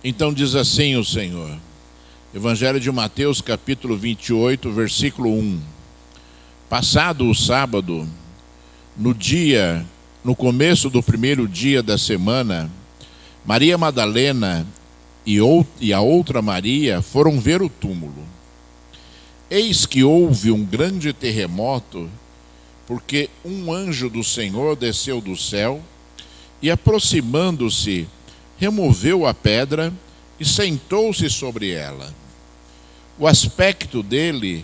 Então diz assim o Senhor, Evangelho de Mateus, capítulo 28, versículo 1. Passado o sábado, no começo do primeiro dia da semana, Maria Madalena e a outra Maria foram ver o túmulo. Eis que houve um grande terremoto, porque um anjo do Senhor desceu do céu e, aproximando-se, removeu a pedra e sentou-se sobre ela. O aspecto dele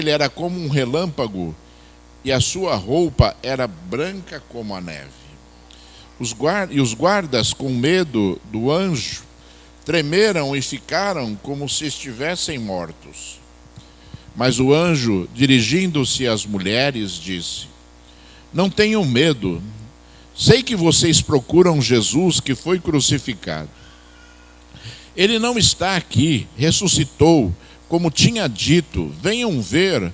era como um relâmpago e a sua roupa era branca como a neve. Os guardas, com medo do anjo, tremeram e ficaram como se estivessem mortos. Mas o anjo, dirigindo-se às mulheres, disse: Não tenham medo. Sei que vocês procuram Jesus que foi crucificado. Ele não está aqui, ressuscitou, como tinha dito. Venham ver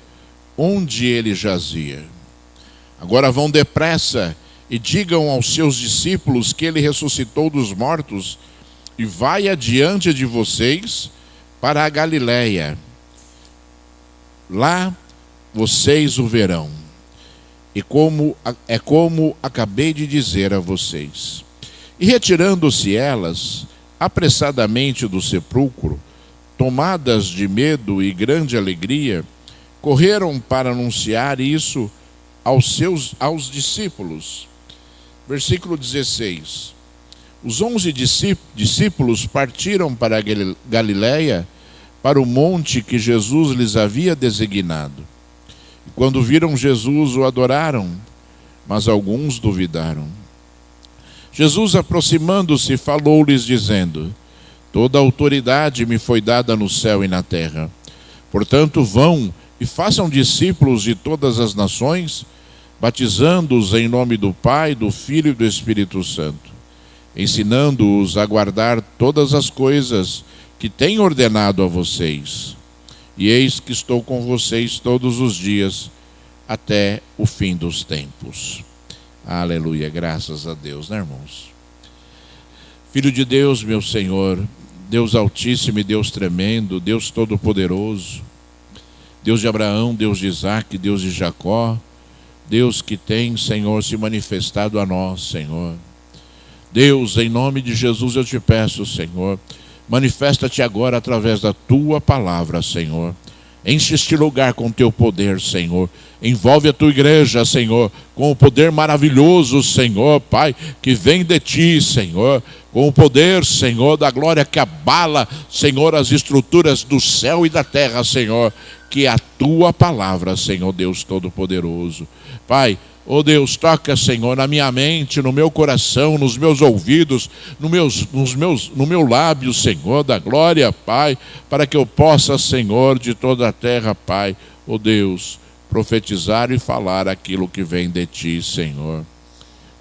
onde ele jazia. Agora vão depressa e digam aos seus discípulos que ele ressuscitou dos mortos e vai adiante de vocês para a Galiléia. Lá vocês o verão. E como acabei de dizer a vocês. E retirando-se elas apressadamente do sepulcro, tomadas de medo e grande alegria, correram para anunciar isso aos discípulos. Versículo 16. Os 11 discípulos partiram para a Galiléia, para o monte que Jesus lhes havia designado. E quando viram Jesus, o adoraram, mas alguns duvidaram. Jesus, aproximando-se, falou-lhes, dizendo: Toda a autoridade me foi dada no céu e na terra. Portanto, vão e façam discípulos de todas as nações, batizando-os em nome do Pai, do Filho e do Espírito Santo, ensinando-os a guardar todas as coisas que tenho ordenado a vocês. E eis que estou com vocês todos os dias, até o fim dos tempos. Aleluia, graças a Deus, né, irmãos? Filho de Deus, meu Senhor, Deus Altíssimo e Deus tremendo, Deus Todo-Poderoso, Deus de Abraão, Deus de Isaac, Deus de Jacó, Deus que tem, Senhor, se manifestado a nós, Senhor. Deus, em nome de Jesus eu te peço, Senhor, manifesta-te agora através da tua palavra, Senhor. Enche este lugar com teu poder, Senhor. Envolve a tua igreja, Senhor, com o poder maravilhoso, Senhor, Pai, que vem de ti, Senhor. Com o poder, Senhor, da glória que abala, Senhor, as estruturas do céu e da terra, Senhor. Que é a tua palavra, Senhor Deus Todo-Poderoso. Pai, ó Deus, toca, Senhor, na minha mente, no meu coração, nos meus ouvidos, no meu lábio, Senhor, da glória, Pai, para que eu possa, Senhor, de toda a terra, Pai, ó Deus, profetizar e falar aquilo que vem de ti, Senhor.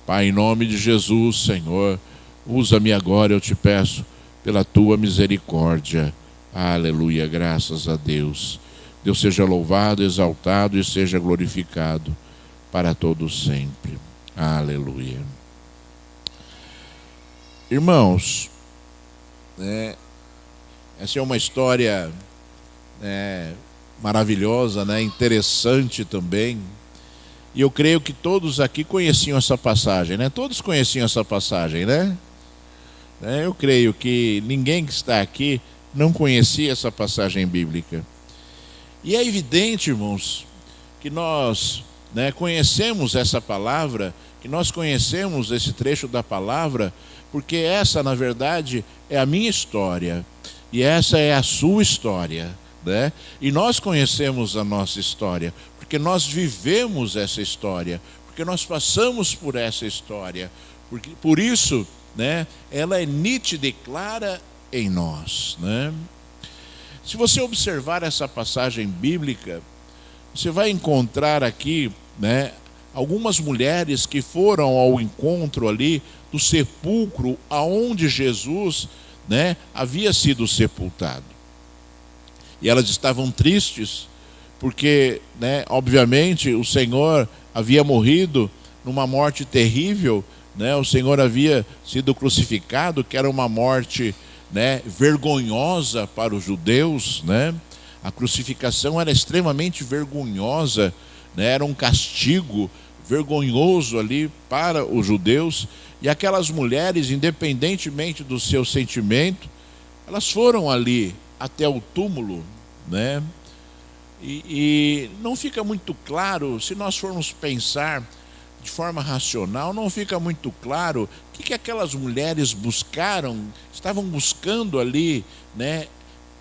Pai, em nome de Jesus, Senhor, usa-me agora, eu te peço, pela tua misericórdia. Aleluia, graças a Deus. Deus seja louvado, exaltado e seja glorificado para todos sempre. Aleluia. Irmãos, essa é uma história maravilhosa, interessante também. E eu creio que todos aqui conheciam essa passagem, Todos conheciam essa passagem, Eu creio que ninguém que está aqui não conhecia essa passagem bíblica. E é evidente, irmãos, que nós conhecemos essa palavra, que nós conhecemos esse trecho da palavra, porque essa, na verdade, é a minha história, e essa é a sua história, E nós conhecemos a nossa história, porque nós vivemos essa história, porque nós passamos por essa história, por isso, ela é nítida e clara em nós, Se você observar essa passagem bíblica, você vai encontrar aqui, algumas mulheres que foram ao encontro ali do sepulcro aonde Jesus, havia sido sepultado. E elas estavam tristes, porque, obviamente, o Senhor havia morrido numa morte terrível, né, o Senhor havia sido crucificado, que era uma morte, né, vergonhosa para os judeus, né? A crucificação era extremamente vergonhosa, né? Era um castigo vergonhoso ali para os judeus. E aquelas mulheres, independentemente do seu sentimento, elas foram ali até o túmulo, né? E não fica muito claro, se nós formos pensar de forma racional, não fica muito claro o que aquelas mulheres buscaram, estavam buscando ali, né,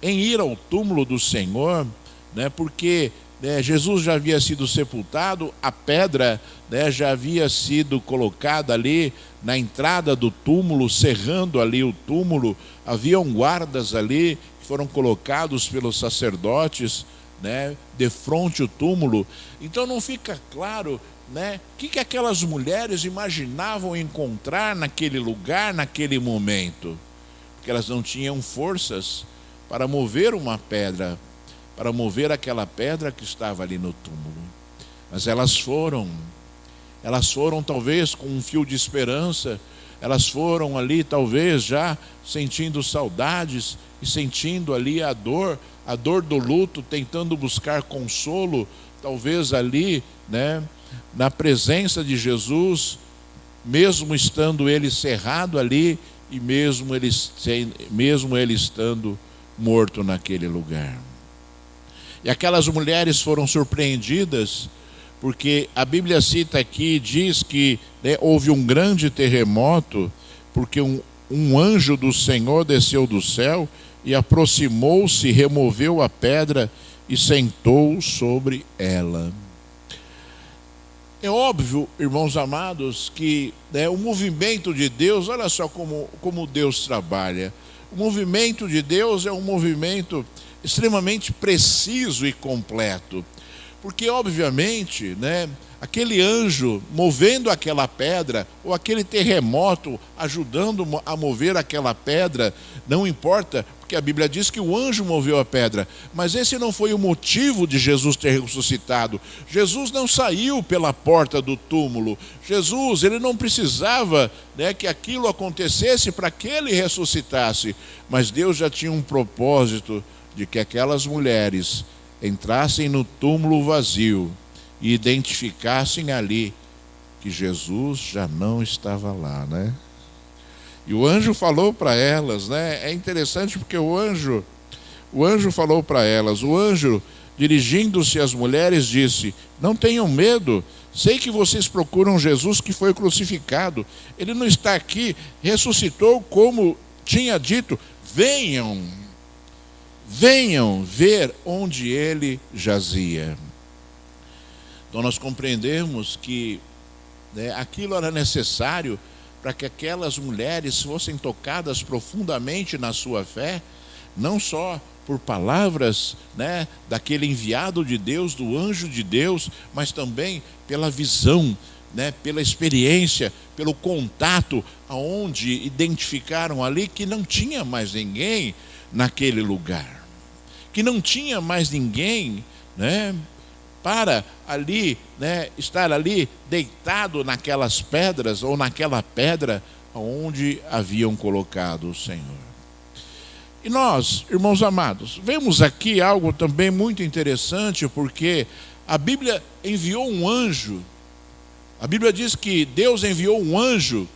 em ir ao túmulo do Senhor, né, porque, né, Jesus já havia sido sepultado, a pedra, né, já havia sido colocada ali na entrada do túmulo, cerrando ali o túmulo, haviam guardas ali que foram colocados pelos sacerdotes, né, defronte o túmulo. Então não fica claro, né, o que aquelas mulheres imaginavam encontrar naquele lugar, naquele momento, porque elas não tinham forças para mover uma pedra, para mover aquela pedra que estava ali no túmulo. Mas elas foram talvez com um fio de esperança, elas foram ali talvez já sentindo saudades e sentindo ali a dor do luto, tentando buscar consolo, talvez ali, né, na presença de Jesus, mesmo estando ele cerrado ali e mesmo ele estando morto naquele lugar. E aquelas mulheres foram surpreendidas, porque a Bíblia cita aqui, diz que, né, houve um grande terremoto, porque um anjo do Senhor desceu do céu e aproximou-se, removeu a pedra e sentou sobre ela. É óbvio, irmãos amados, que, né, o movimento de Deus, olha só como Deus trabalha. O movimento de Deus é um movimento extremamente preciso e completo. Porque, obviamente, né, aquele anjo movendo aquela pedra, ou aquele terremoto ajudando a mover aquela pedra, não importa, porque a Bíblia diz que o anjo moveu a pedra, mas esse não foi o motivo de Jesus ter ressuscitado. Jesus não saiu pela porta do túmulo. Jesus, ele não precisava, né, que aquilo acontecesse para que ele ressuscitasse, mas Deus já tinha um propósito de que aquelas mulheres entrassem no túmulo vazio e identificassem ali que Jesus já não estava lá, né? E o anjo falou para elas, né? É interessante porque o anjo falou para elas, o anjo, dirigindo-se às mulheres, disse: não tenham medo, sei que vocês procuram Jesus que foi crucificado. Ele não está aqui, ressuscitou como tinha dito. Venham ver onde ele jazia. Então nós compreendemos que, né, aquilo era necessário para que aquelas mulheres fossem tocadas profundamente na sua fé, não só por palavras, né, daquele enviado de Deus, do anjo de Deus, mas também pela visão, né, pela experiência, pelo contato, aonde identificaram ali que não tinha mais ninguém naquele lugar, que não tinha mais ninguém, né, para ali, né, estar ali deitado naquelas pedras ou naquela pedra onde haviam colocado o Senhor. E nós, irmãos amados, vemos aqui algo também muito interessante, porque a Bíblia enviou um anjo. A Bíblia diz que Deus enviou um anjo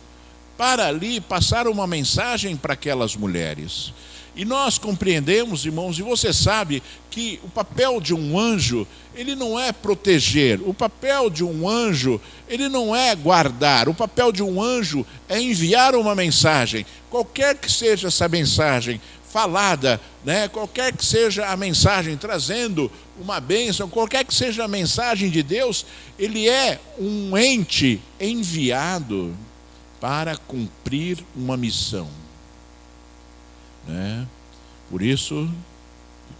para ali passar uma mensagem para aquelas mulheres. E nós compreendemos, irmãos, e você sabe que o papel de um anjo, ele não é proteger, o papel de um anjo, ele não é guardar, o papel de um anjo é enviar uma mensagem, qualquer que seja essa mensagem falada, né? Qualquer que seja a mensagem trazendo uma bênção, qualquer que seja a mensagem de Deus, ele é um ente enviado para cumprir uma missão, né? Por isso,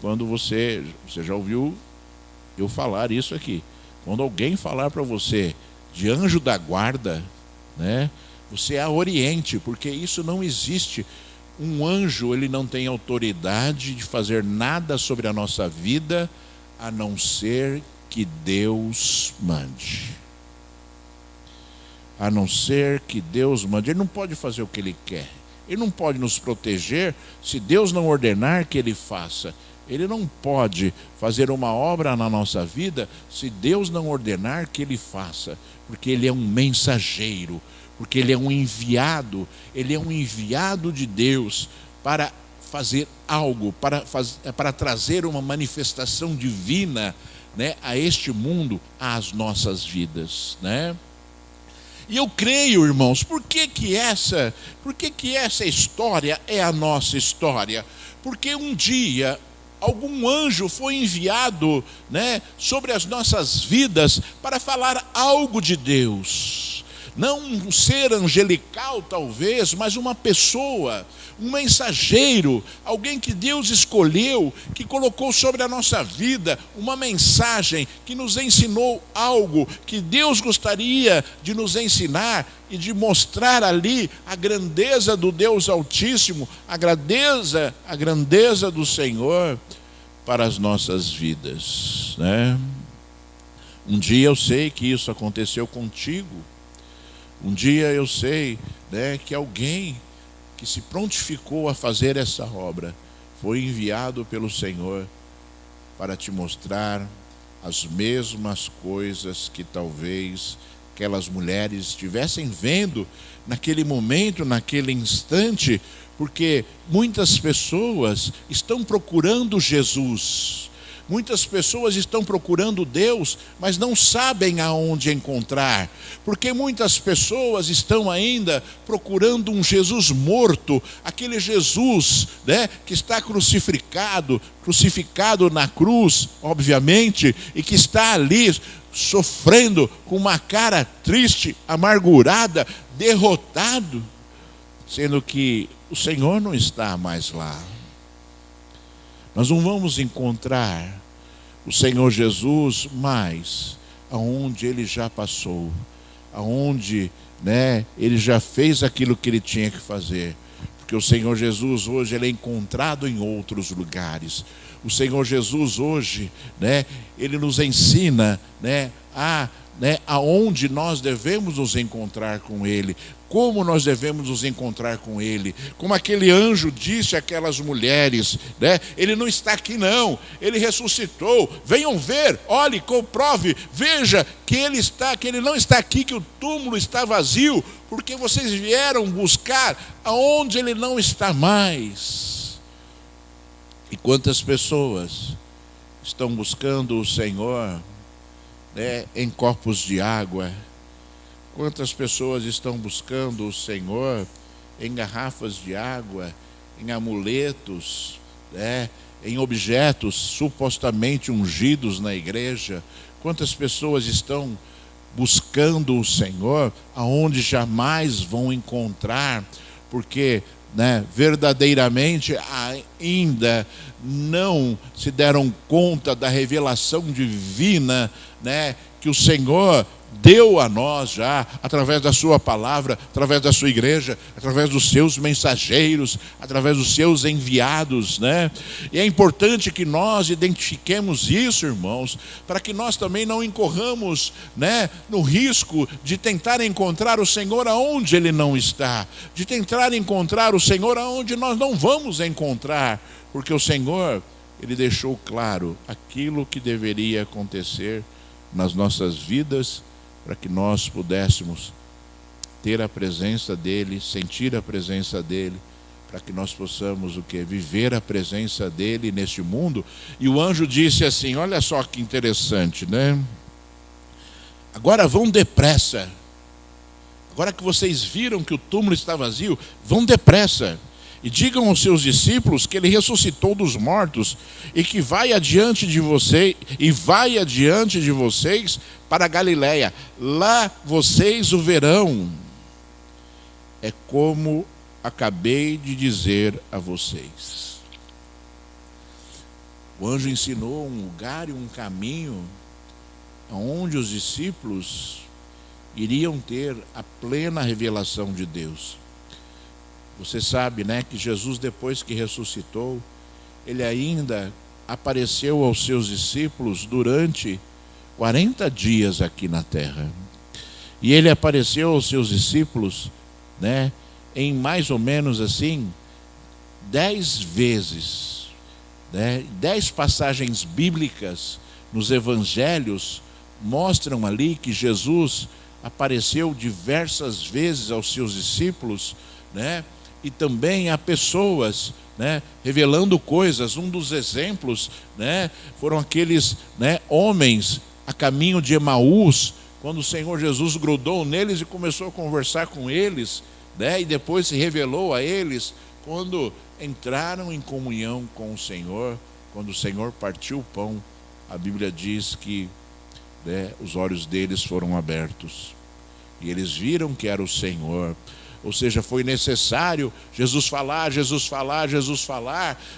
quando você já ouviu eu falar isso aqui, quando alguém falar para você de anjo da guarda, né, você a oriente, porque isso não existe. Um anjo, ele não tem autoridade de fazer nada sobre a nossa vida, a não ser que Deus mande. a não ser que Deus mande. Ele não pode fazer o que Ele quer. Ele não pode nos proteger se Deus não ordenar que Ele faça. Ele não pode fazer uma obra na nossa vida se Deus não ordenar que Ele faça. Porque Ele é um mensageiro, porque Ele é um enviado. Ele é um enviado de Deus para fazer algo, para trazer uma manifestação divina, né, a este mundo, às nossas vidas, né? E eu creio, irmãos, por que essa história é a nossa história? Porque um dia algum anjo foi enviado, né, sobre as nossas vidas para falar algo de Deus. Não um ser angelical talvez, mas uma pessoa, um mensageiro, alguém que Deus escolheu, que colocou sobre a nossa vida uma mensagem, que nos ensinou algo que Deus gostaria de nos ensinar e de mostrar ali a grandeza do Deus Altíssimo, a grandeza do Senhor para as nossas vidas, né? Um dia eu sei que isso aconteceu contigo. Um dia eu sei, né, que alguém que se prontificou a fazer essa obra foi enviado pelo Senhor para te mostrar as mesmas coisas que talvez aquelas mulheres estivessem vendo naquele momento, naquele instante, porque muitas pessoas estão procurando Jesus. Muitas pessoas estão procurando Deus, mas não sabem aonde encontrar. Porque muitas pessoas estão ainda procurando um Jesus morto, aquele Jesus, né, que está crucificado na cruz, obviamente, e que está ali sofrendo com uma cara triste, amargurada, derrotado, sendo que o Senhor não está mais lá. Nós não vamos encontrar o Senhor Jesus mais aonde Ele já passou, aonde, né, Ele já fez aquilo que Ele tinha que fazer. Porque o Senhor Jesus hoje Ele é encontrado em outros lugares. O Senhor Jesus hoje, né, Ele nos ensina, aonde nós devemos nos encontrar com Ele, como nós devemos nos encontrar com Ele. Como aquele anjo disse àquelas mulheres, né? Ele não está aqui não, Ele ressuscitou, venham ver, olhe, comprove, veja que Ele não está aqui, que o túmulo está vazio, porque vocês vieram buscar aonde Ele não está mais. E quantas pessoas estão buscando o Senhor, né, em copos de água? Quantas pessoas estão buscando o Senhor em garrafas de água, em amuletos, né, em objetos supostamente ungidos na igreja? Quantas pessoas estão buscando o Senhor aonde jamais vão encontrar, porque, né, verdadeiramente ainda não se deram conta da revelação divina, né, que o Senhor deu a nós já, através da sua palavra, através da sua igreja, através dos seus mensageiros, através dos seus enviados, né? E é importante que nós identifiquemos isso, irmãos, para que nós também não incorramos, né, no risco de tentar encontrar o Senhor aonde Ele não está, de tentar encontrar o Senhor aonde nós não vamos encontrar, porque o Senhor, Ele deixou claro aquilo que deveria acontecer nas nossas vidas, para que nós pudéssemos ter a presença dEle, sentir a presença dEle, para que nós possamos o quê? Viver a presença dEle neste mundo. E o anjo disse assim, olha só que interessante, né? Agora vão depressa. Agora que vocês viram que o túmulo está vazio, vão depressa. E digam aos seus discípulos que Ele ressuscitou dos mortos e que vai adiante de vocês para a Galiléia. Lá vocês o verão. É como acabei de dizer a vocês. O anjo ensinou um lugar e um caminho onde os discípulos iriam ter a plena revelação de Deus. Você sabe, né, que Jesus, depois que ressuscitou, Ele ainda apareceu aos seus discípulos durante 40 dias aqui na terra. E ele apareceu aos seus discípulos, né, em mais ou menos assim, 10 vezes, né, 10 passagens bíblicas nos evangelhos mostram ali que Jesus apareceu diversas vezes aos seus discípulos, né, e também a pessoas, né, revelando coisas. Um dos exemplos, né, foram aqueles, né, homens a caminho de Emaús, quando o Senhor Jesus grudou neles e começou a conversar com eles, né, e depois se revelou a eles quando entraram em comunhão com o Senhor. Quando o Senhor partiu o pão, a Bíblia diz que, né, os olhos deles foram abertos e eles viram que era o Senhor. Ou seja, foi necessário Jesus falar,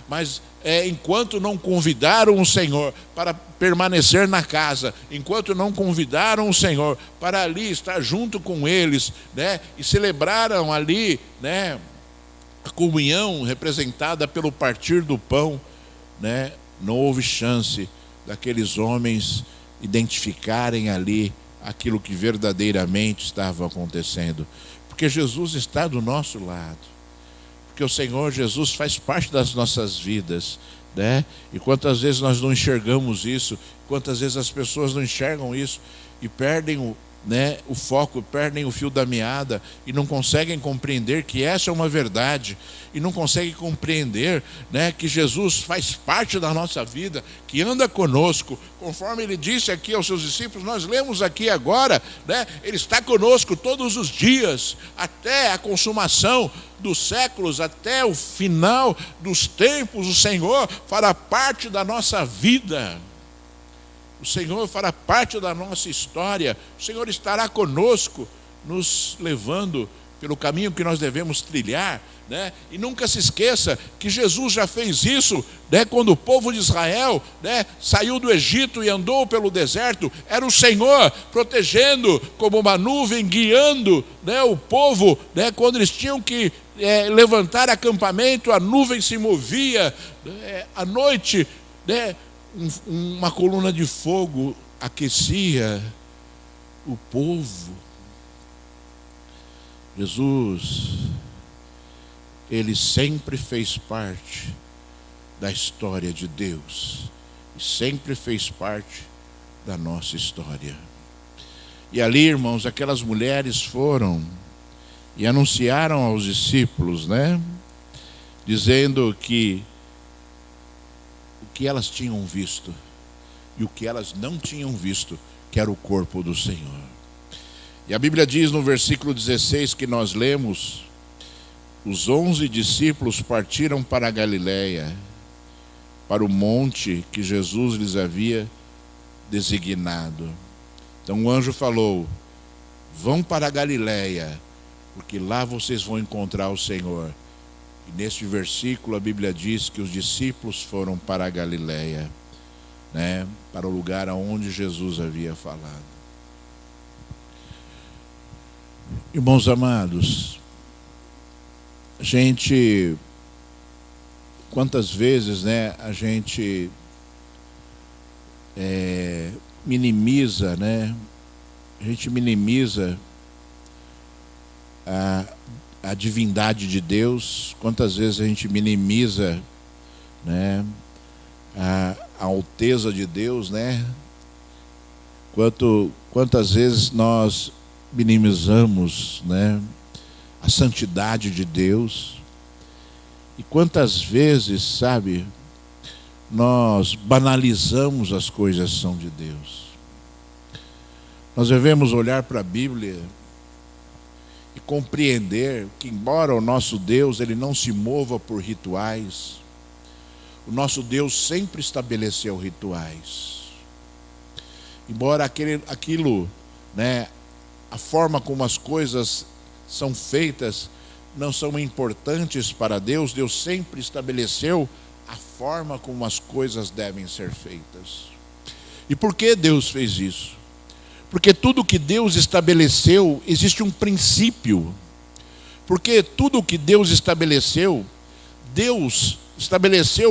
mas enquanto não convidaram o Senhor para permanecer na casa, enquanto não convidaram o Senhor para ali estar junto com eles, né, e celebraram ali, né, a comunhão representada pelo partir do pão, né, não houve chance daqueles homens identificarem ali aquilo que verdadeiramente estava acontecendo. Porque Jesus está do nosso lado, porque o Senhor Jesus faz parte das nossas vidas, né? E quantas vezes nós não enxergamos isso, quantas vezes as pessoas não enxergam isso e perdem o foco, perdem o fio da meada e não conseguem compreender que essa é uma verdade, e não conseguem compreender, né, que Jesus faz parte da nossa vida, que anda conosco, conforme ele disse aqui aos seus discípulos. Nós lemos aqui agora, né, ele está conosco todos os dias, até a consumação dos séculos, até o final dos tempos. O Senhor fará parte da nossa vida. O Senhor fará parte da nossa história. O Senhor estará conosco, nos levando pelo caminho que nós devemos trilhar, né? E nunca se esqueça que Jesus já fez isso, né? Quando o povo de Israel, né, saiu do Egito e andou pelo deserto, era o Senhor protegendo como uma nuvem, guiando, né, o povo, né? Quando eles tinham que levantar acampamento, a nuvem se movia, à noite, né, uma coluna de fogo aquecia o povo. Jesus, ele sempre fez parte da história de Deus, e sempre fez parte da nossa história. E ali, irmãos, aquelas mulheres foram e anunciaram aos discípulos, né, dizendo que o que elas tinham visto e o que elas não tinham visto, que era o corpo do Senhor. E a Bíblia diz no versículo 16 que nós lemos: os 11 discípulos partiram para a Galiléia, para o monte que Jesus lhes havia designado. Então o anjo falou: vão para a Galiléia, porque lá vocês vão encontrar o Senhor. E neste versículo a Bíblia diz que os discípulos foram para a Galiléia, né, para o lugar aonde Jesus havia falado. Irmãos amados, quantas vezes, né, a gente minimiza, né, a gente minimiza a divindade de Deus, quantas vezes a gente minimiza, né, a alteza de Deus, né? Quantas vezes nós minimizamos, né, a santidade de Deus, e quantas vezes, sabe, nós banalizamos as coisas que são de Deus. Nós devemos olhar para a Bíblia e compreender que, embora o nosso Deus ele não se mova por rituais, o nosso Deus sempre estabeleceu rituais. Embora aquilo, né, a forma como as coisas são feitas não são importantes para Deus, Deus sempre estabeleceu a forma como as coisas devem ser feitas. E por que Deus fez isso? Porque tudo que Deus estabeleceu, existe um princípio. Porque tudo que Deus estabeleceu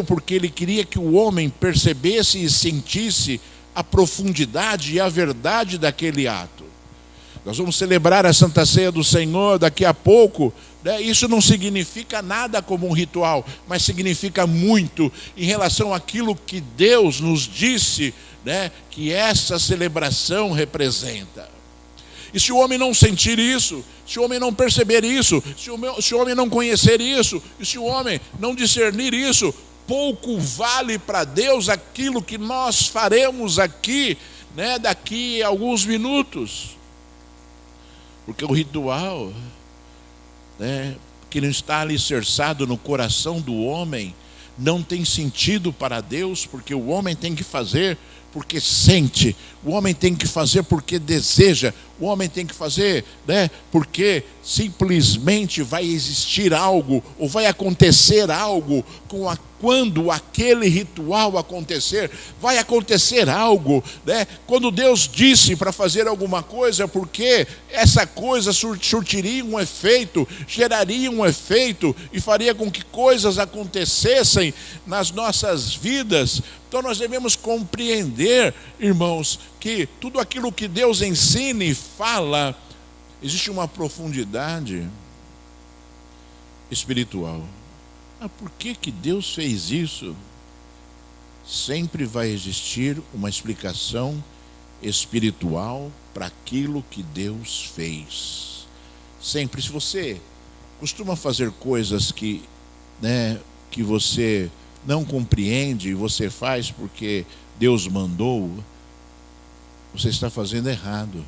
porque Ele queria que o homem percebesse e sentisse a profundidade e a verdade daquele ato. Nós vamos celebrar a Santa Ceia do Senhor daqui a pouco, né? Isso não significa nada como um ritual, mas significa muito em relação àquilo que Deus nos disse, né, que essa celebração representa. E se o homem não sentir isso, se o homem não perceber isso, se o homem não conhecer isso, e se o homem não discernir isso, pouco vale para Deus aquilo que nós faremos aqui, né, daqui a alguns minutos. Porque o ritual, né, que não está alicerçado no coração do homem, não tem sentido para Deus, porque o homem tem que fazer porque sente, o homem tem que fazer porque deseja, o homem tem que fazer, né, porque simplesmente vai existir algo, ou vai acontecer algo quando aquele ritual acontecer, vai acontecer algo, né? Quando Deus disse para fazer alguma coisa, porque essa coisa surtiria um efeito, geraria um efeito e faria com que coisas acontecessem nas nossas vidas. Então nós devemos compreender, irmãos, que tudo aquilo que Deus ensina e fala, existe uma profundidade espiritual. Por que Deus fez isso? Sempre vai existir uma explicação espiritual para aquilo que Deus fez. Sempre. Se você costuma fazer coisas que, né, que você não compreende e você faz porque Deus mandou, você está fazendo errado.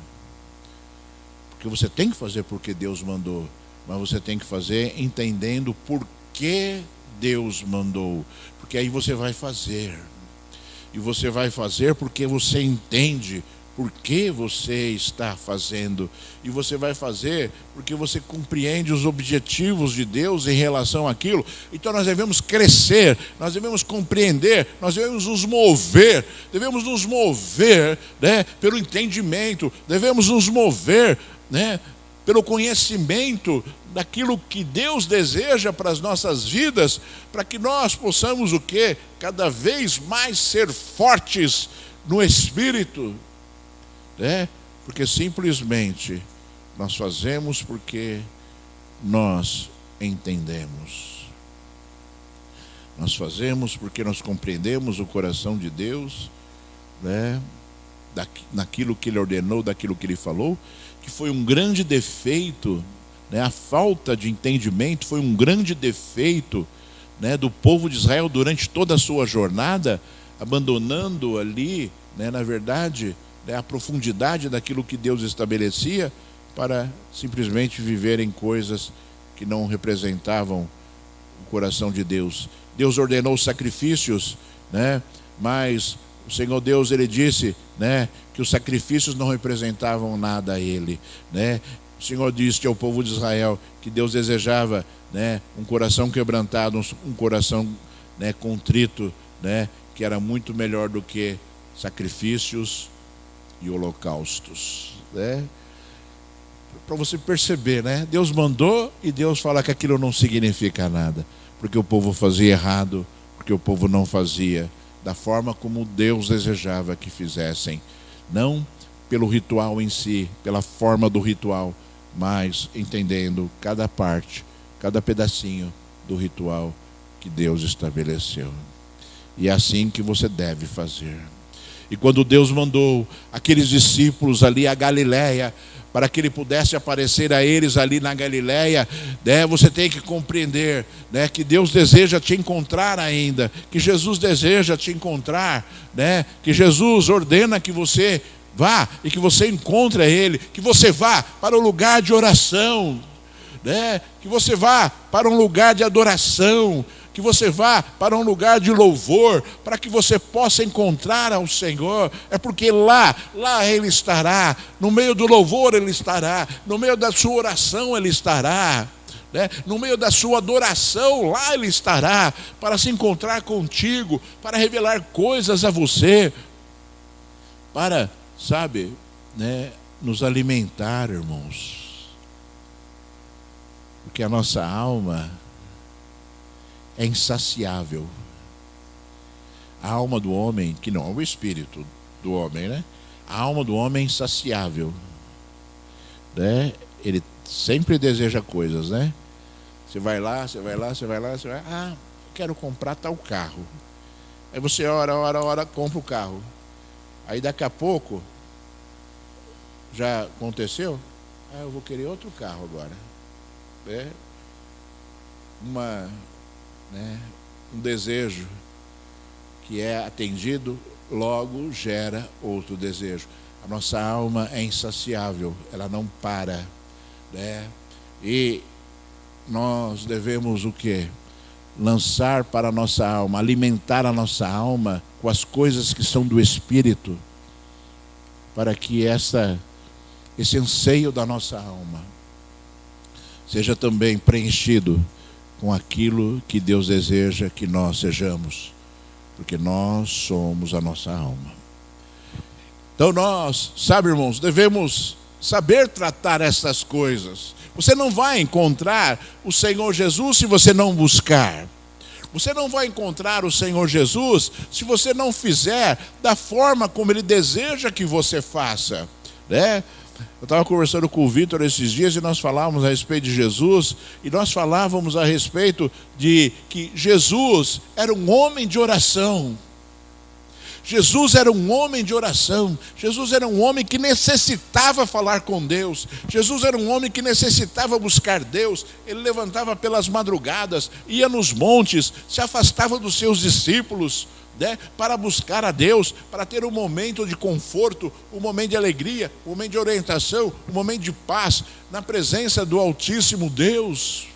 Porque você tem que fazer porque Deus mandou, mas você tem que fazer entendendo por que Deus mandou, porque aí você vai fazer, e você vai fazer porque você entende por que você está fazendo, e você vai fazer porque você compreende os objetivos de Deus em relação àquilo. Então nós devemos crescer, nós devemos compreender, nós devemos nos mover, né, pelo entendimento, devemos nos mover, né, pelo conhecimento daquilo que Deus deseja para as nossas vidas, para que nós possamos o quê? Cada vez mais ser fortes no Espírito, né? Porque simplesmente nós fazemos porque nós entendemos. Nós fazemos porque nós compreendemos o coração de Deus, né? Naquilo que Ele ordenou, daquilo que Ele falou, que foi um grande defeito, né? A falta de entendimento foi um grande defeito, né, do povo de Israel durante toda a sua jornada, abandonando ali, né, na verdade, né, a profundidade daquilo que Deus estabelecia, para simplesmente viverem coisas que não representavam o coração de Deus. Deus ordenou sacrifícios, né, mas o Senhor Deus, Ele disse, né, que os sacrifícios não representavam nada a Ele, né? O Senhor disse ao povo de Israel que Deus desejava, né, um coração quebrantado, um coração, né, contrito, né, que era muito melhor do que sacrifícios e holocaustos, né? Para você perceber, né? Deus mandou e Deus fala que aquilo não significa nada, porque o povo fazia errado, porque o povo não fazia da forma como Deus desejava que fizessem, não pelo ritual em si, pela forma do ritual, mas entendendo cada parte, cada pedacinho do ritual que Deus estabeleceu. E é assim que você deve fazer. E quando Deus mandou aqueles discípulos ali a Galiléia, para que Ele pudesse aparecer a eles ali na Galiléia, né, você tem que compreender, né, que Deus deseja te encontrar ainda, que Jesus deseja te encontrar, né, que Jesus ordena que você vá e que você encontre a Ele, que você vá para o lugar de oração, né, que você vá para um lugar de adoração, que você vá para um lugar de louvor, para que você possa encontrar ao Senhor. É porque lá Ele estará, no meio do louvor Ele estará, no meio da sua oração Ele estará, né? No meio da sua adoração, lá Ele estará, para se encontrar contigo, para revelar coisas a você, para, sabe, né, nos alimentar, irmãos. Porque a nossa alma é insaciável. A alma do homem, que não é o espírito do homem, né? A alma do homem é insaciável. né? Ele sempre deseja coisas, né? Você vai lá, você vai lá, você vai lá, você vai... Ah, quero comprar tal carro. Aí você ora, compra o carro. Aí daqui a pouco, já aconteceu? Ah, eu vou querer outro carro agora. É um desejo que é atendido, logo gera outro desejo. A nossa alma é insaciável, ela não para, né? E nós devemos o quê? Lançar para a nossa alma, alimentar a nossa alma com as coisas que são do Espírito, para que esse anseio da nossa alma seja também preenchido com aquilo que Deus deseja que nós sejamos, porque nós somos a nossa alma. Então nós, sabe, irmãos, devemos saber tratar essas coisas. Você não vai encontrar o Senhor Jesus se você não buscar. Você não vai encontrar o Senhor Jesus se você não fizer da forma como Ele deseja que você faça, né? Eu estava conversando com o Vitor esses dias e nós falávamos a respeito de Jesus, e nós falávamos a respeito de que Jesus era um homem de oração. Jesus era um homem de oração. Jesus era um homem que necessitava falar com Deus. Jesus era um homem que necessitava buscar Deus. Ele levantava pelas madrugadas, ia nos montes, se afastava dos seus discípulos, né, para buscar a Deus, para ter um momento de conforto, um momento de alegria, um momento de orientação, um momento de paz, na presença do Altíssimo Deus,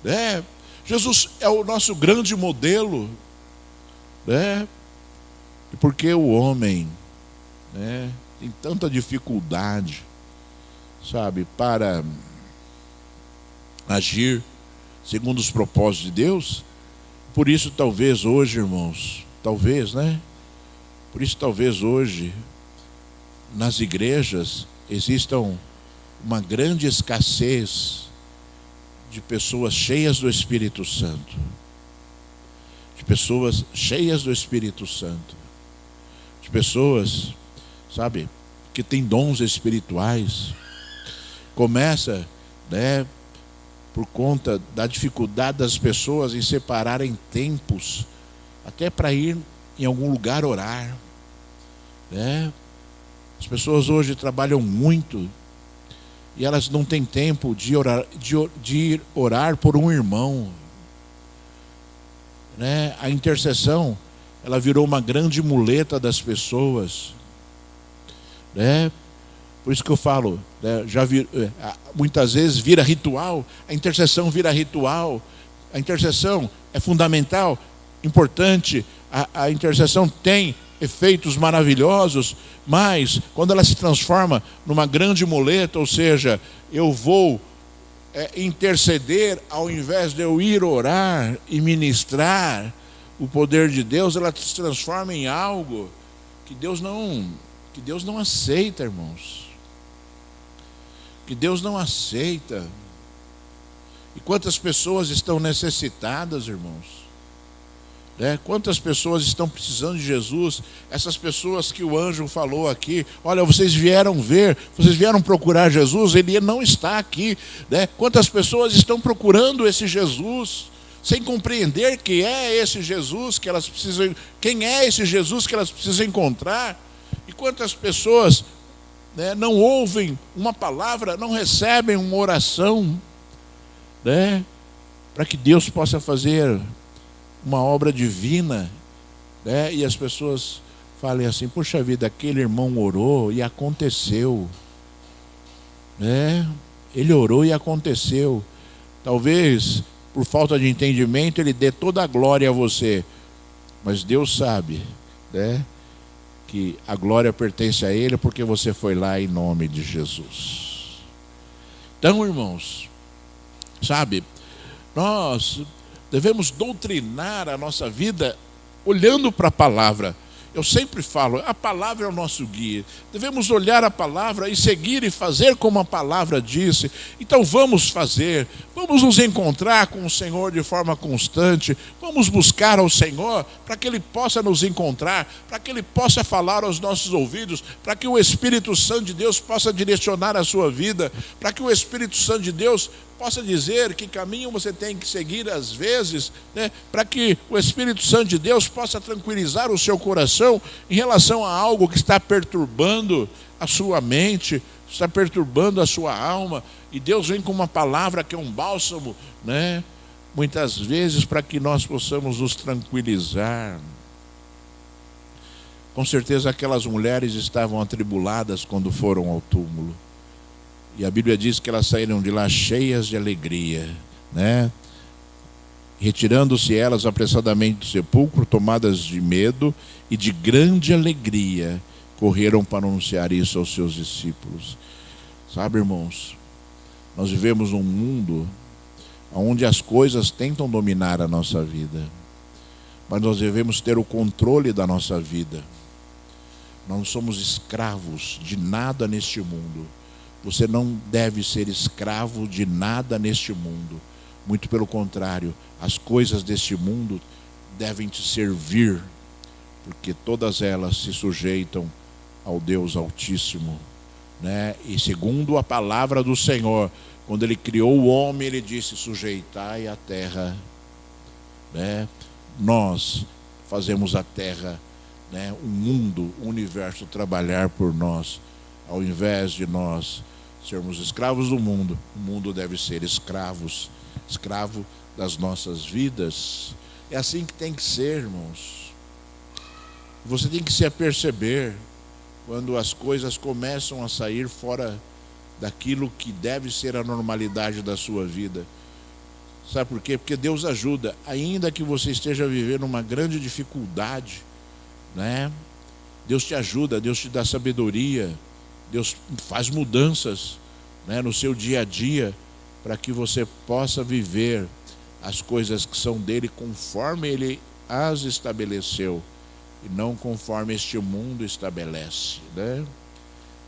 né? Jesus é o nosso grande modelo, né? E porque o homem, né, tem tanta dificuldade, sabe, para agir segundo os propósitos de Deus, por isso talvez hoje, irmãos, talvez, né? Por isso talvez hoje, nas igrejas, existam uma grande escassez de pessoas cheias do Espírito Santo. De pessoas cheias do Espírito Santo. De pessoas, sabe, que têm dons espirituais. Começa, né, por conta da dificuldade das pessoas em separarem tempos, até para ir em algum lugar orar, né? As pessoas hoje trabalham muito e elas não têm tempo de ir orar por um irmão, né? A intercessão, ela virou uma grande muleta das pessoas, né? Por isso que eu falo, né, muitas vezes vira ritual, a intercessão vira ritual. A intercessão é fundamental, importante, a intercessão tem efeitos maravilhosos, mas quando ela se transforma numa grande muleta, ou seja, eu vou interceder ao invés de eu ir orar e ministrar o poder de Deus, ela se transforma em algo que Deus não aceita, irmãos. Que Deus não aceita. E quantas pessoas estão necessitadas, irmãos? Quantas pessoas estão precisando de Jesus? Essas pessoas que o anjo falou aqui, olha, vocês vieram ver, vocês vieram procurar Jesus, ele não está aqui, né? Quantas pessoas estão procurando esse Jesus, sem compreender que é esse Jesus que elas precisam, quem é esse Jesus que elas precisam encontrar? E quantas pessoas, né, não ouvem uma palavra, não recebem uma oração, né, para que Deus possa fazer uma obra divina, né, e as pessoas falem assim, poxa vida, aquele irmão orou e aconteceu, né? Ele orou e aconteceu. Talvez por falta de entendimento ele dê toda a glória a você, mas Deus sabe, né, que a glória pertence a Ele porque você foi lá em nome de Jesus. Então, irmãos, sabe, nós devemos doutrinar a nossa vida olhando para a palavra. Eu sempre falo, a palavra é o nosso guia. Devemos olhar a palavra e seguir e fazer como a palavra disse. Então vamos fazer, vamos nos encontrar com o Senhor de forma constante. Vamos buscar ao Senhor para que Ele possa nos encontrar, para que Ele possa falar aos nossos ouvidos, para que o Espírito Santo de Deus possa direcionar a sua vida, para que o Espírito Santo de Deus possa dizer que caminho você tem que seguir às vezes, né, para que o Espírito Santo de Deus possa tranquilizar o seu coração em relação a algo que está perturbando a sua mente, está perturbando a sua alma, e Deus vem com uma palavra que é um bálsamo, né, muitas vezes para que nós possamos nos tranquilizar. Com certeza aquelas mulheres estavam atribuladas quando foram ao túmulo. E a Bíblia diz que elas saíram de lá cheias de alegria, né? Retirando-se elas apressadamente do sepulcro, tomadas de medo e de grande alegria, correram para anunciar isso aos seus discípulos. Sabe, irmãos, nós vivemos num mundo onde as coisas tentam dominar a nossa vida, mas nós devemos ter o controle da nossa vida. Não somos escravos de nada neste mundo. Você não deve ser escravo de nada neste mundo. Muito pelo contrário, as coisas deste mundo devem te servir, porque todas elas se sujeitam ao Deus Altíssimo, né? E segundo a palavra do Senhor, quando Ele criou o homem, Ele disse: sujeitai a terra, né? Nós fazemos a terra, né, o mundo, o universo trabalhar por nós. Ao invés de nós sermos escravos do mundo, o mundo deve ser escravo das nossas vidas. É assim que tem que ser, irmãos. Você tem que se aperceber quando as coisas começam a sair fora daquilo que deve ser a normalidade da sua vida. Sabe por quê? Porque Deus ajuda, ainda que você esteja vivendo uma grande dificuldade, né? Deus te ajuda, Deus te dá sabedoria, Deus faz mudanças, né, no seu dia a dia, para que você possa viver as coisas que são dele conforme Ele as estabeleceu, e não conforme este mundo estabelece, né?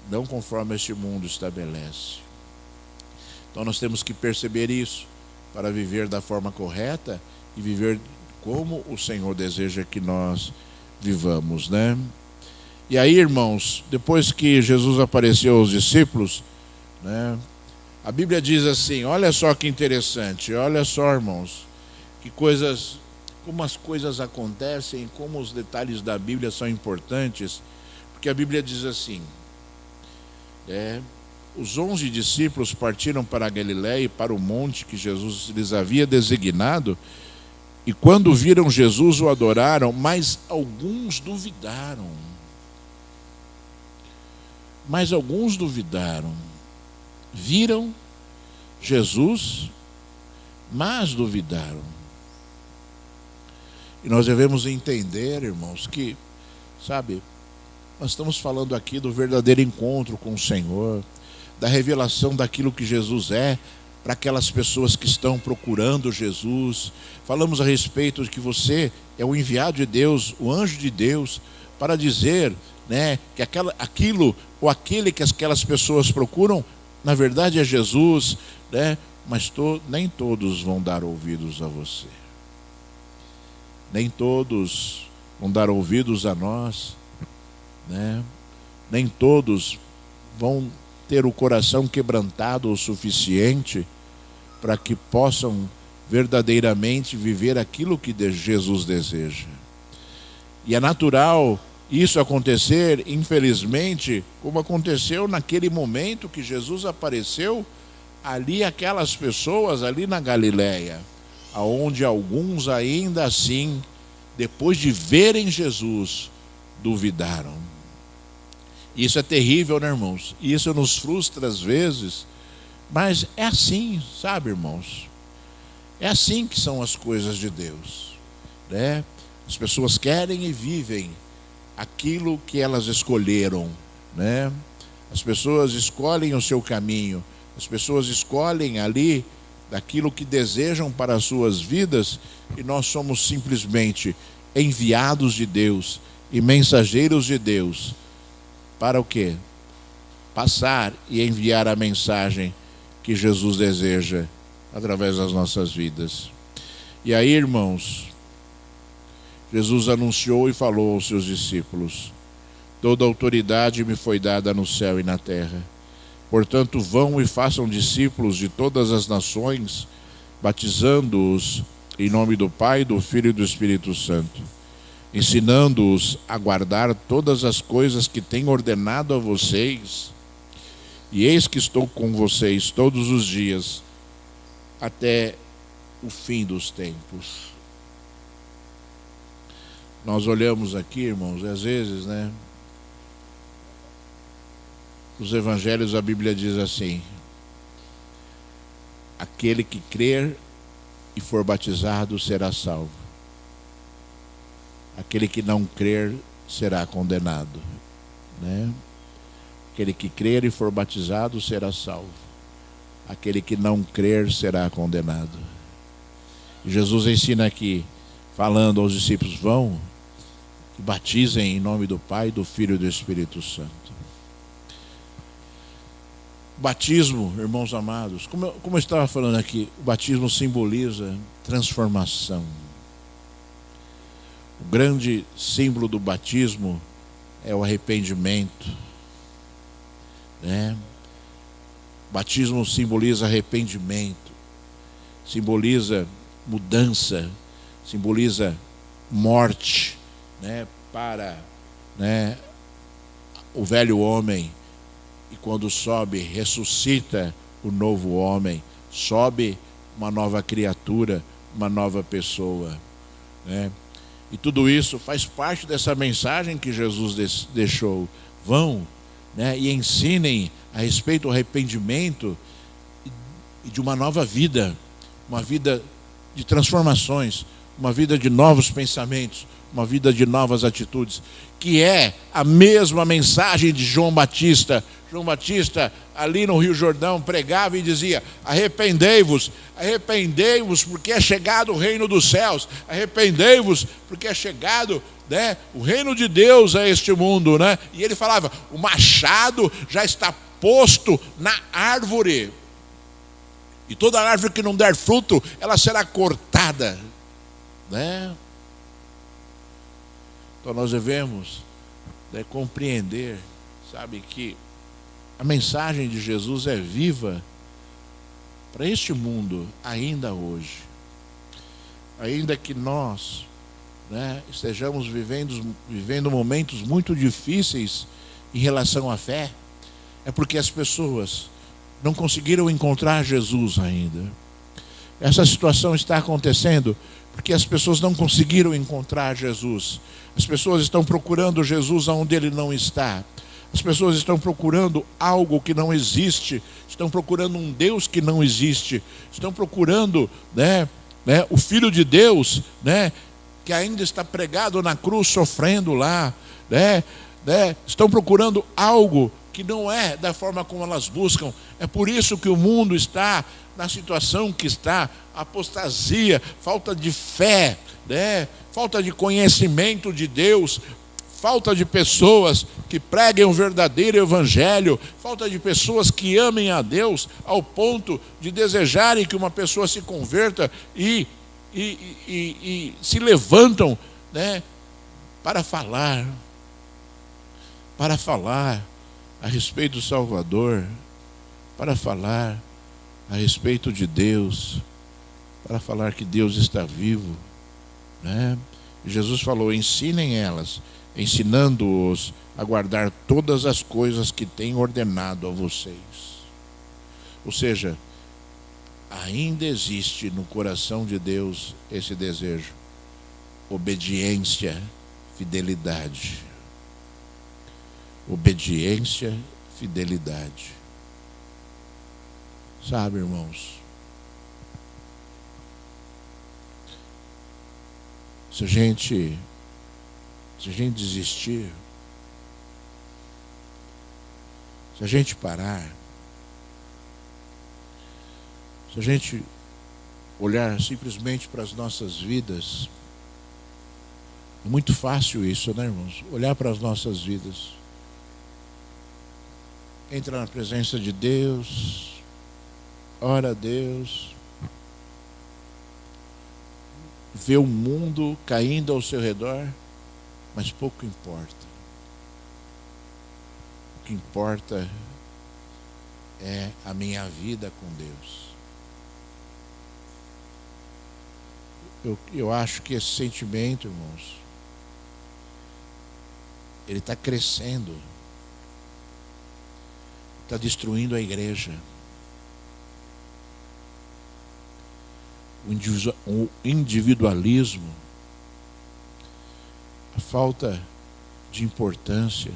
Não conforme este mundo estabelece. Então nós temos que perceber isso, para viver da forma correta e viver como o Senhor deseja que nós vivamos, né? E aí, irmãos, depois que Jesus apareceu aos discípulos, né, a Bíblia diz assim, olha só que interessante, olha só, irmãos, que coisas, como as coisas acontecem, como os detalhes da Bíblia são importantes, porque a Bíblia diz assim, os 11 discípulos partiram para a Galiléia e para o monte que Jesus lhes havia designado, e quando viram Jesus o adoraram, mas alguns duvidaram. Mas alguns duvidaram. Viram Jesus, mas duvidaram. E nós devemos entender, irmãos, que, sabe, nós estamos falando aqui do verdadeiro encontro com o Senhor, da revelação daquilo que Jesus é, para aquelas pessoas que estão procurando Jesus. Falamos a respeito de que você é o enviado de Deus, o anjo de Deus, para dizer, né, que aquilo ou aquele que aquelas pessoas procuram, na verdade é Jesus, né? Mas nem todos vão dar ouvidos a você. Nem todos vão dar ouvidos a nós, né? Nem todos vão ter o coração quebrantado o suficiente para que possam verdadeiramente viver aquilo que Jesus deseja. E é natural isso acontecer, infelizmente, como aconteceu naquele momento que Jesus apareceu ali, aquelas pessoas ali na Galiléia, aonde alguns ainda assim, depois de verem Jesus, duvidaram. Isso é terrível, né, irmãos? Isso nos frustra às vezes, mas é assim, sabe, irmãos? É assim que são as coisas de Deus, né? As pessoas querem e vivem aquilo que elas escolheram, né? As pessoas escolhem o seu caminho, as pessoas escolhem ali daquilo que desejam para as suas vidas, e nós somos simplesmente enviados de Deus, e mensageiros de Deus. Para o quê? Passar e enviar a mensagem que Jesus deseja através das nossas vidas. E aí, irmãos, Jesus anunciou e falou aos seus discípulos: toda autoridade me foi dada no céu e na terra. Portanto, vão e façam discípulos de todas as nações, batizando-os em nome do Pai, do Filho e do Espírito Santo, ensinando-os a guardar todas as coisas que tenho ordenado a vocês. E eis que estou com vocês todos os dias, até o fim dos tempos. Nós olhamos aqui, irmãos, e às vezes, os evangelhos, a Bíblia diz assim: aquele que crer e for batizado será salvo. Aquele que não crer será condenado, Aquele que crer e for batizado será salvo. Aquele que não crer será condenado. E Jesus ensina aqui, falando aos discípulos: vão e batizem em nome do Pai, do Filho e do Espírito Santo. Batismo, irmãos amados, como eu estava falando aqui, o batismo simboliza transformação. O grande símbolo do batismo é o arrependimento. Batismo simboliza arrependimento, simboliza mudança, simboliza morte, para o velho homem. E quando sobe, ressuscita o novo homem, sobe uma nova criatura, uma nova pessoa, E tudo isso faz parte dessa mensagem que Jesus deixou. Vão, e ensinem a respeito do arrependimento e de uma nova vida, uma vida de transformações, uma vida de novos pensamentos, uma vida de novas atitudes, que é a mesma mensagem de João Batista. João Batista, ali no Rio Jordão, pregava e dizia: arrependei-vos, arrependei-vos, porque é chegado o reino dos céus, arrependei-vos, porque é chegado o reino de Deus a este mundo. E ele falava: o machado já está posto na árvore, e toda árvore que não der fruto, ela será cortada. Então nós devemos compreender, que a mensagem de Jesus é viva para este mundo ainda hoje. Ainda que nós estejamos vivendo momentos muito difíceis em relação à fé, é porque as pessoas não conseguiram encontrar Jesus ainda. Essa situação está acontecendo porque as pessoas não conseguiram encontrar Jesus. As pessoas estão procurando Jesus onde ele não está. As pessoas estão procurando algo que não existe. Estão procurando um Deus que não existe. Estão procurando o Filho de Deus, que ainda está pregado na cruz, sofrendo lá. Estão procurando algo que não é da forma como elas buscam. É por isso que o mundo está na situação que está: apostasia, falta de fé, falta de conhecimento de Deus, falta de pessoas que preguem o verdadeiro evangelho, falta de pessoas que amem a Deus ao ponto de desejarem que uma pessoa se converta e se levantam para falar a respeito do Salvador, para falar a respeito de Deus, para falar que Deus está vivo. Jesus falou: ensinem elas, ensinando-os a guardar todas as coisas que tenho ordenado a vocês. Ou seja, ainda existe no coração de Deus esse desejo: obediência, fidelidade. Obediência, fidelidade. Sabe, irmãos, se a gente desistir, se a gente parar, se a gente olhar simplesmente para as nossas vidas, É muito fácil isso, né, irmãos? Olhar para as nossas vidas. Entra na presença de Deus, ora a Deus, vê o mundo caindo ao seu redor, mas pouco importa. O que importa é a minha vida com Deus. Eu acho que esse sentimento, irmãos, ele está crescendo, está destruindo a igreja. O individualismo, a falta de importância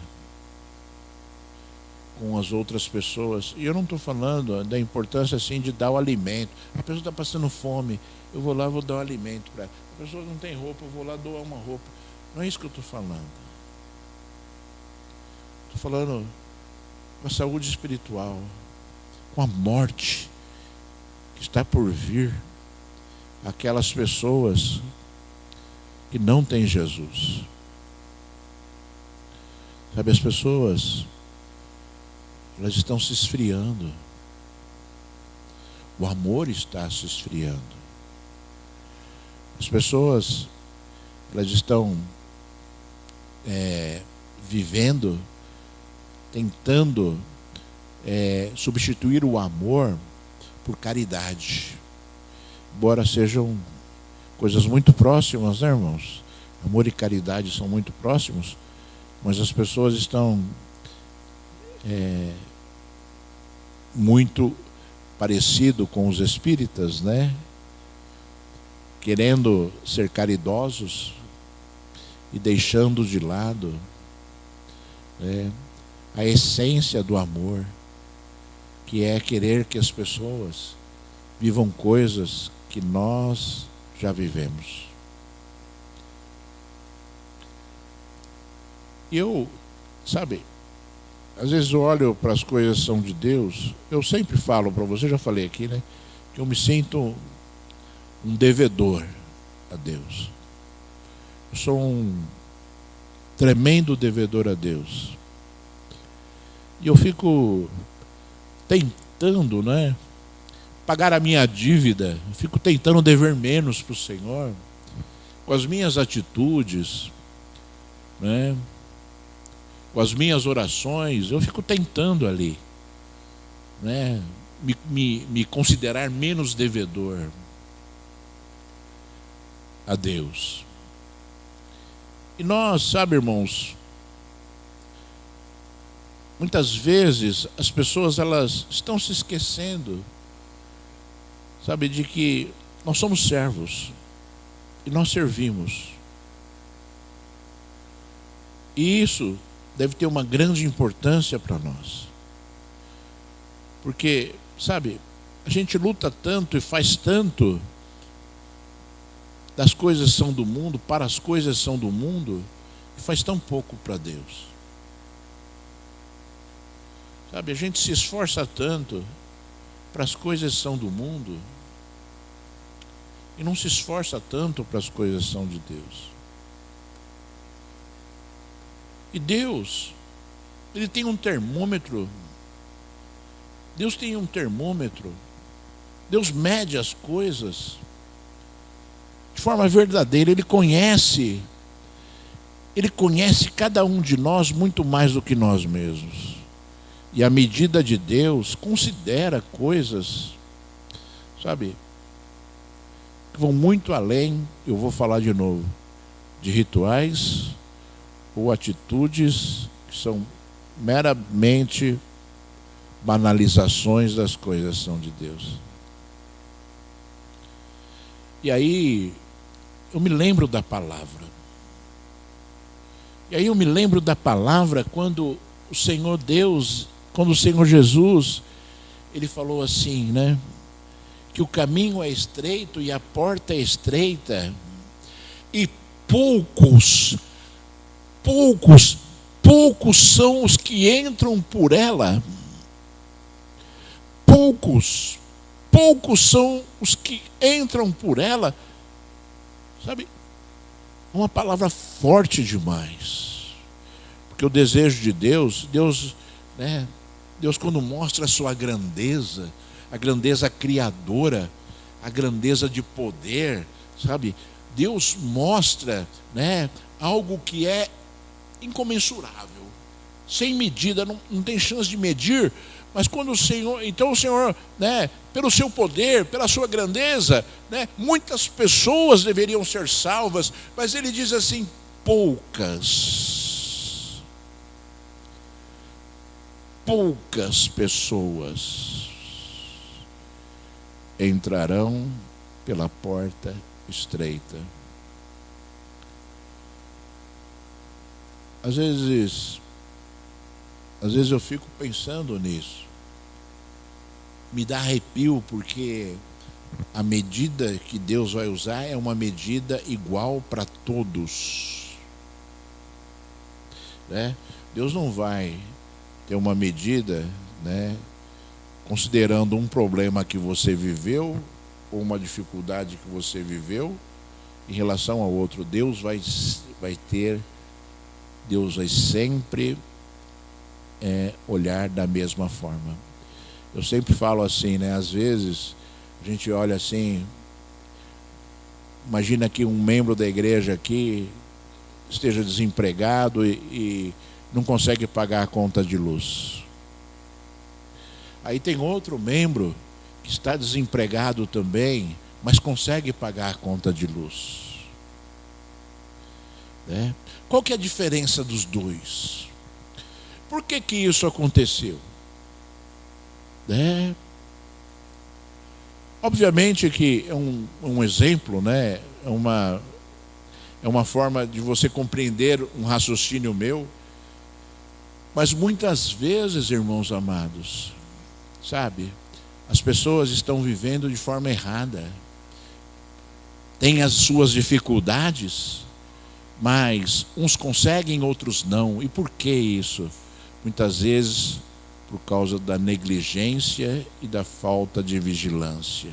com as outras pessoas. E eu não estou falando da importância assim de dar o alimento. A pessoa está passando fome, eu vou lá, vou dar o alimento para ela. A pessoa não tem roupa, eu vou lá doar uma roupa. Não é isso que eu estou falando. Estou falando com a saúde espiritual, com a morte que está por vir. Aquelas pessoas que não têm Jesus. Sabe, as pessoas, elas estão se esfriando. O amor está se esfriando. As pessoas, elas estão vivendo, tentando substituir o amor por caridade. Embora sejam coisas muito próximas, né, irmãos? Amor e caridade são muito próximos, mas as pessoas estão muito parecido com os espíritas, né? Querendo ser caridosos e deixando de lado a essência do amor, que é querer que as pessoas vivam coisas que nós já vivemos. Eu, sabe, às vezes eu olho para as coisas que são de Deus, eu sempre falo para você, já falei aqui, né, que eu me sinto um devedor a Deus. Eu sou um tremendo devedor a Deus. E eu fico tentando, né, pagar a minha dívida, eu fico tentando dever menos para o Senhor, com as minhas atitudes, né, com as minhas orações, eu fico tentando ali, né, me considerar menos devedor a Deus. E nós, sabe, irmãos, muitas vezes as pessoas, elas estão se esquecendo, sabe, de que nós somos servos e nós servimos. E isso deve ter uma grande importância para nós. Porque, sabe, a gente luta tanto e faz tanto das coisas que são do mundo, para as coisas que são do mundo, e faz tão pouco para Deus. Sabe, a gente se esforça tanto para as coisas que são do mundo e não se esforça tanto para as coisas que são de Deus. E Deus, Ele tem um termômetro. Deus tem um termômetro. Deus mede as coisas de forma verdadeira. Ele conhece cada um de nós muito mais do que nós mesmos. E a medida de Deus considera coisas, sabe, que vão muito além, eu vou falar de novo, de rituais ou atitudes que são meramente banalizações das coisas que são de Deus. E aí eu me lembro da palavra. E aí eu me lembro da palavra quando o Senhor Deus, quando o Senhor Jesus, Ele falou assim, né? Que o caminho é estreito e a porta é estreita, e poucos são os que entram por ela. Poucos são os que entram por ela. Sabe, É uma palavra forte demais. Porque o desejo de Deus, né, Deus quando mostra a sua grandeza, a grandeza criadora, a grandeza de poder, sabe? Deus mostra, né, algo que é incomensurável, sem medida, não tem chance de medir. Mas quando o Senhor, então o Senhor, né, pelo seu poder, pela sua grandeza, né, muitas pessoas deveriam ser salvas, mas ele diz assim: poucas pessoas entrarão pela porta estreita. Às vezes eu fico pensando nisso. Me dá arrepio, porque a medida que Deus vai usar é uma medida igual para todos, né? Deus não vai ter uma medida, né, considerando um problema que você viveu ou uma dificuldade que você viveu em relação ao outro. Deus vai sempre olhar da mesma forma. Eu sempre falo assim, né? Às vezes a gente olha assim, imagina que um membro da igreja aqui esteja desempregado e não consegue pagar a conta de luz. Aí tem outro membro que está desempregado também, mas consegue pagar a conta de luz, né? Qual que é a diferença dos dois? Por que isso aconteceu? Obviamente que é um exemplo, né? É uma forma de você compreender um raciocínio meu. Mas muitas vezes, irmãos amados, sabe, as pessoas estão vivendo de forma errada. Tem as suas dificuldades, mas uns conseguem, outros não. E por que isso? Muitas vezes por causa da negligência e da falta de vigilância.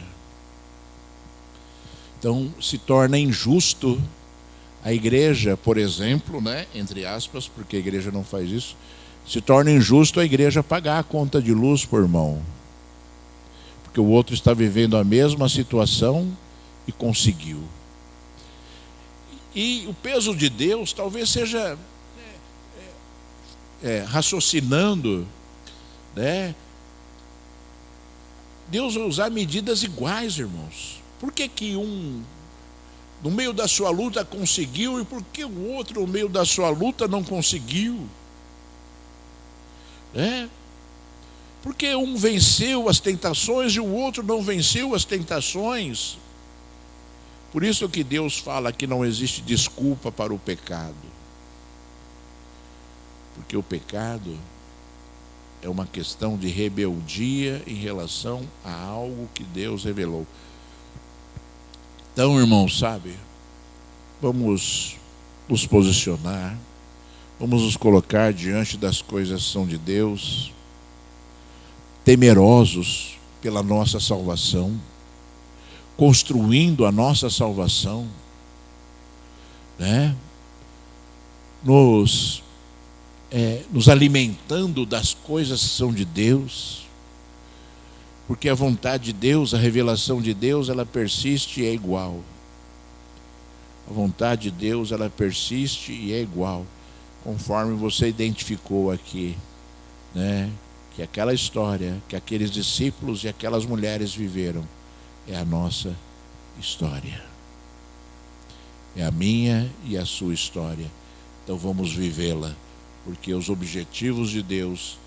Então se torna injusto a igreja, por exemplo, né, entre aspas, porque a igreja não faz isso, se torna injusto a igreja pagar a conta de luz por irmão, porque o outro está vivendo a mesma situação e conseguiu. E o peso de Deus talvez seja raciocinando, né? Deus vai usar medidas iguais, irmãos. Por que um no meio da sua luta conseguiu e por que o outro no meio da sua luta não conseguiu? Porque um venceu as tentações e o outro não venceu as tentações. Por isso que Deus fala que não existe desculpa para o pecado. Porque o pecado é uma questão de rebeldia em relação a algo que Deus revelou. Então, irmãos, sabe, vamos nos posicionar, vamos nos colocar diante das coisas que são de Deus, temerosos pela nossa salvação, construindo a nossa salvação, né? Nos alimentando das coisas que são de Deus, porque a vontade de Deus, a revelação de Deus, ela persiste e é igual. A vontade de Deus, ela persiste e é igual, conforme você identificou aqui, né? Que aquela história, que aqueles discípulos e aquelas mulheres viveram, é a nossa história. É a minha e a sua história. Então vamos vivê-la, porque os objetivos de Deus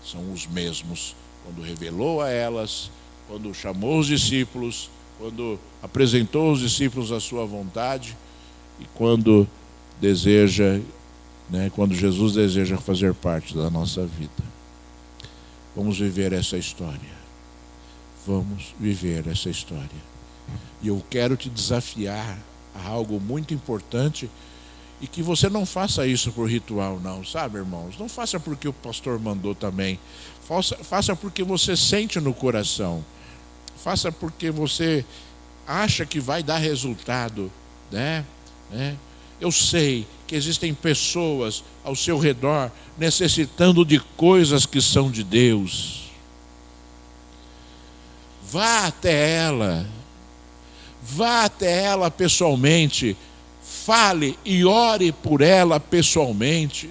são os mesmos. Quando revelou a elas, quando chamou os discípulos, quando apresentou os discípulos a sua vontade e quando deseja, né, quando Jesus deseja fazer parte da nossa vida. Vamos viver essa história. Vamos viver essa história. E eu quero te desafiar a algo muito importante. E que você não faça isso por ritual, não, sabe, irmãos? Não faça porque o pastor mandou também. Faça porque você sente no coração. Faça porque você acha que vai dar resultado, né? Eu sei que existem pessoas ao seu redor necessitando de coisas que são de Deus. Vá até ela. Vá até ela pessoalmente. Fale e ore por ela pessoalmente.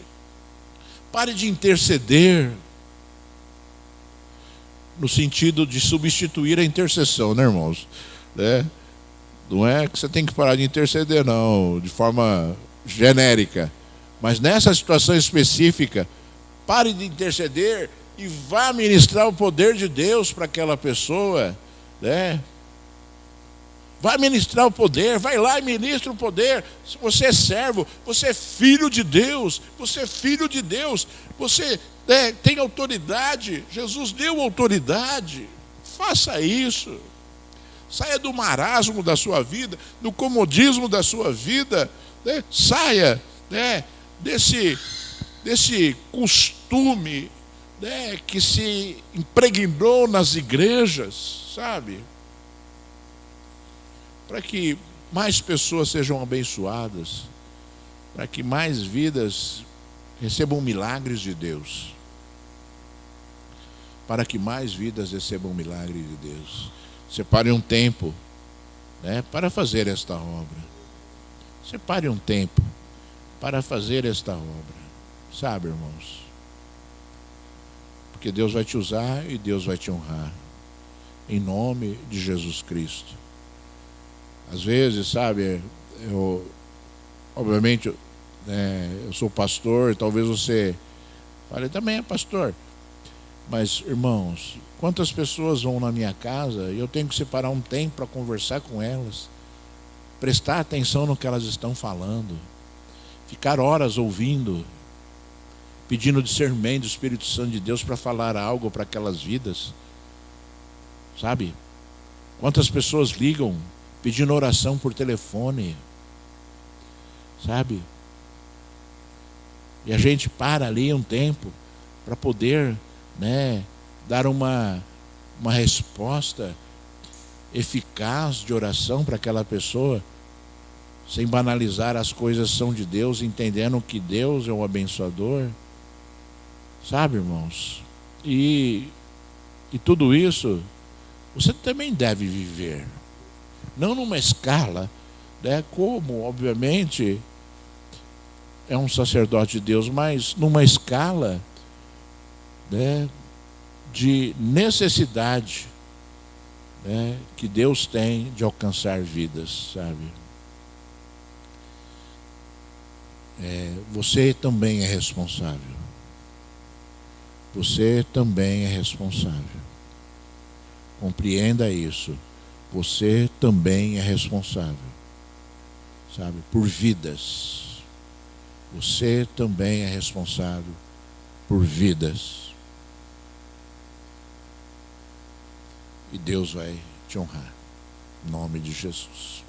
Pare de interceder. No sentido de substituir a intercessão, né, irmãos? Não é que você tem que parar de interceder, não, de forma genérica. Mas nessa situação específica, pare de interceder e vá ministrar o poder de Deus para aquela pessoa, né? Vai ministrar o poder, vai lá e ministra o poder. Se você é servo, você é filho de Deus, você é filho de Deus, você tem autoridade, Jesus deu autoridade. Faça isso. Saia do marasmo da sua vida, do comodismo da sua vida, né? Saia, né, desse costume, né, que se impregnou nas igrejas, sabe? Para que mais pessoas sejam abençoadas, para que mais vidas recebam milagres de Deus, para que mais vidas recebam milagres de Deus. Separe um tempo, né, para fazer esta obra. Separe um tempo para fazer esta obra, sabe, irmãos? Porque Deus vai te usar e Deus vai te honrar, em nome de Jesus Cristo. Às vezes, sabe, obviamente, eu sou pastor, talvez você fale, também é pastor. Mas, irmãos, quantas pessoas vão na minha casa e eu tenho que separar um tempo para conversar com elas, prestar atenção no que elas estão falando, ficar horas ouvindo, pedindo discernimento do Espírito Santo de Deus para falar algo para aquelas vidas, sabe? Quantas pessoas ligam pedindo oração por telefone, sabe? E a gente para ali um tempo para poder, né, dar uma resposta eficaz de oração para aquela pessoa, sem banalizar as coisas são de Deus, entendendo que Deus é o abençoador, sabe, irmãos? E tudo isso você também deve viver, não numa escala, né, como obviamente é um sacerdote de Deus, mas numa escala, né, de necessidade, né, que Deus tem de alcançar vidas, sabe? Você também é responsável. Você também é responsável. Compreenda isso. Você também é responsável, sabe, por vidas. Você também é responsável por vidas. E Deus vai te honrar. Em nome de Jesus.